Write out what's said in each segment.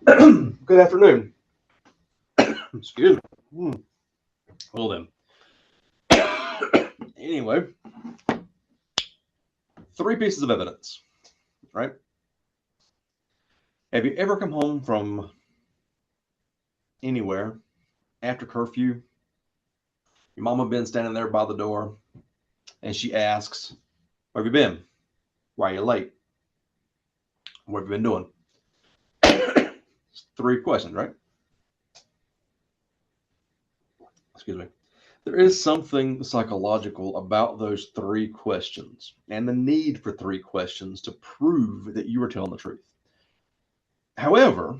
Good afternoon. Excuse me. Well then. Anyway, three pieces of evidence, right? Have you ever come home from anywhere after curfew? Your mama been standing there by the door, and she asks, "Where have you been? Why are you late? What have you been doing?" Three questions, right? Excuse me. There is something psychological about those three questions and the need for three questions to prove that you are telling the truth. However,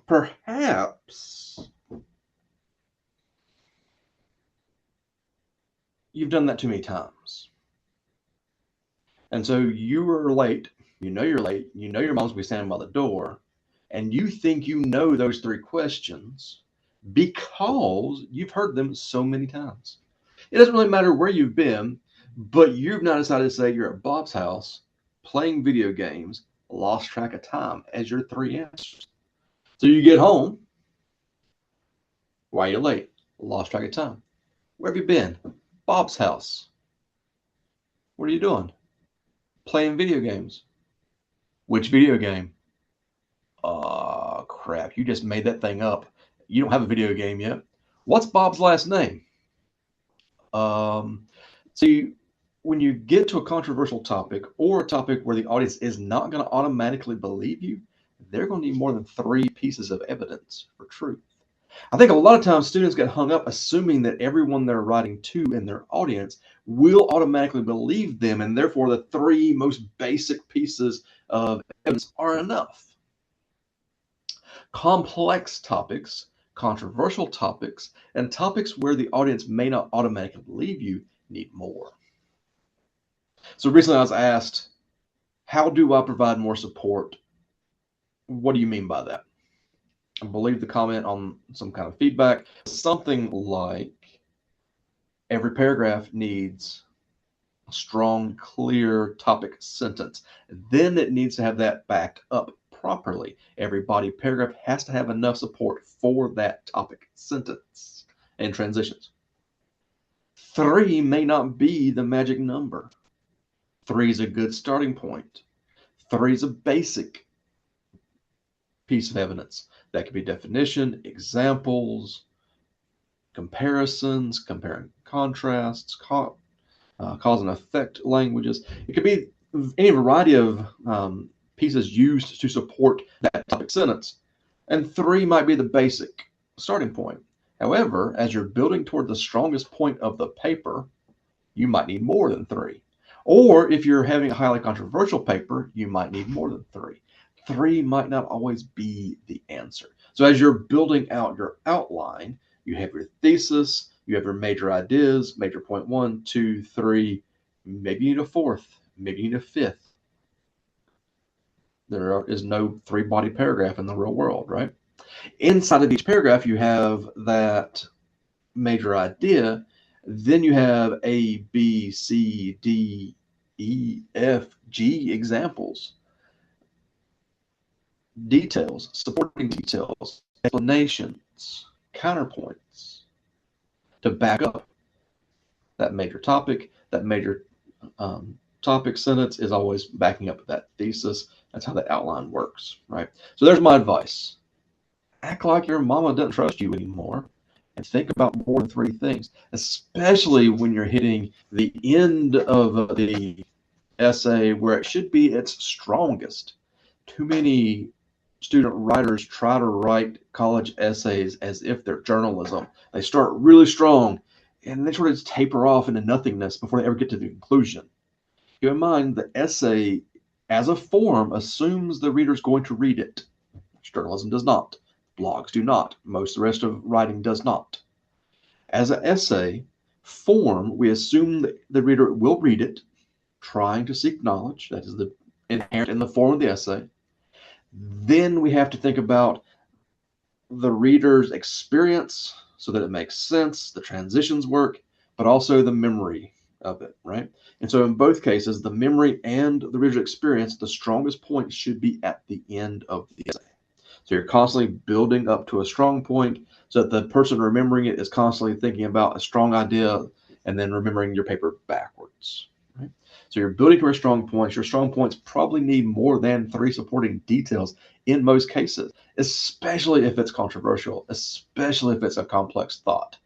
perhaps you've done that too many times. And so you are late, you know you're late, you know your mom's gonna be standing by the door, and you think you know those three questions because you've heard them so many times. It doesn't really matter where you've been, but you've now decided to say you're at Bob's house playing video games, lost track of time as your three answers. So you get home. Why are you late? Lost track of time. Where have you been? Bob's house. What are you doing? Playing video games. Which video game? Oh, crap. You just made that thing up. You don't have a video game yet. What's Bob's last name? See, when you get to a controversial topic or a topic where the audience is not going to automatically believe you, they're going to need more than three pieces of evidence for truth. I think a lot of times students get hung up assuming that everyone they're writing to in their audience will automatically believe them, and therefore the three most basic pieces of evidence are enough. Complex topics, controversial topics, and topics where the audience may not automatically believe you need more. So recently I was asked, how do I provide more support? What do you mean by that? I believe the comment on some kind of feedback, something like every paragraph needs a strong, clear topic sentence. Then it needs to have that backed up properly. Every body paragraph has to have enough support for that topic sentence and transitions. Three may not be the magic number. Three is a good starting point. Three is a basic piece of evidence. That could be definition, examples, comparisons, comparing contrasts, cause and effect languages. It could be any variety of pieces used to support that topic sentence. And three might be the basic starting point. However, as you're building toward the strongest point of the paper, you might need more than three. Or if you're having a highly controversial paper, you might need more than three. Three might not always be the answer. So as you're building out your outline, you have your thesis, you have your major ideas, major point 1, 2, 3, maybe you need a fourth, maybe you need a fifth. There is no three-body paragraph in the real world, right? Inside of each paragraph, you have that major idea. Then you have A, B, C, D, E, F, G examples, details, supporting details, explanations, counterpoints to back up that major topic. That major topic sentence is always backing up that thesis. That's how that outline works, right? So there's my advice. Act like your mama doesn't trust you anymore and think about more than three things, especially when you're hitting the end of the essay where it should be its strongest. Too many student writers try to write college essays as if they're journalism. They start really strong and they sort of taper off into nothingness before they ever get to the conclusion. Keep in mind, the essay as a form assumes the reader's going to read it. Journalism does not. Blogs do not. Most of the rest of writing does not. As an essay form, we assume that the reader will read it, trying to seek knowledge. That is the inherent in the form of the essay. Then we have to think about the reader's experience so that it makes sense, the transitions work, but also the memory of it, right? And so in both cases, the memory and the reader's experience, the strongest point should be at the end of the essay. So you're constantly building up to a strong point so that the person remembering it is constantly thinking about a strong idea and then remembering your paper backwards. Right? So you're building to a strong point. Your strong points probably need more than 3 supporting details in most cases, especially if it's controversial, especially if it's a complex thought.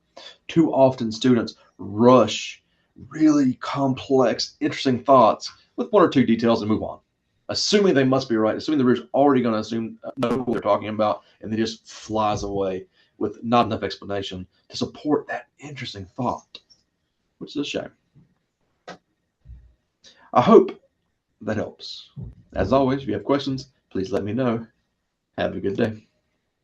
Too often students rush really complex, interesting thoughts with 1 or 2 details and move on, assuming they must be right, assuming the reader's already going to know what they're talking about, and then just flies away with not enough explanation to support that interesting thought, which is a shame. I hope that helps. As always, if you have questions, please let me know. Have a good day.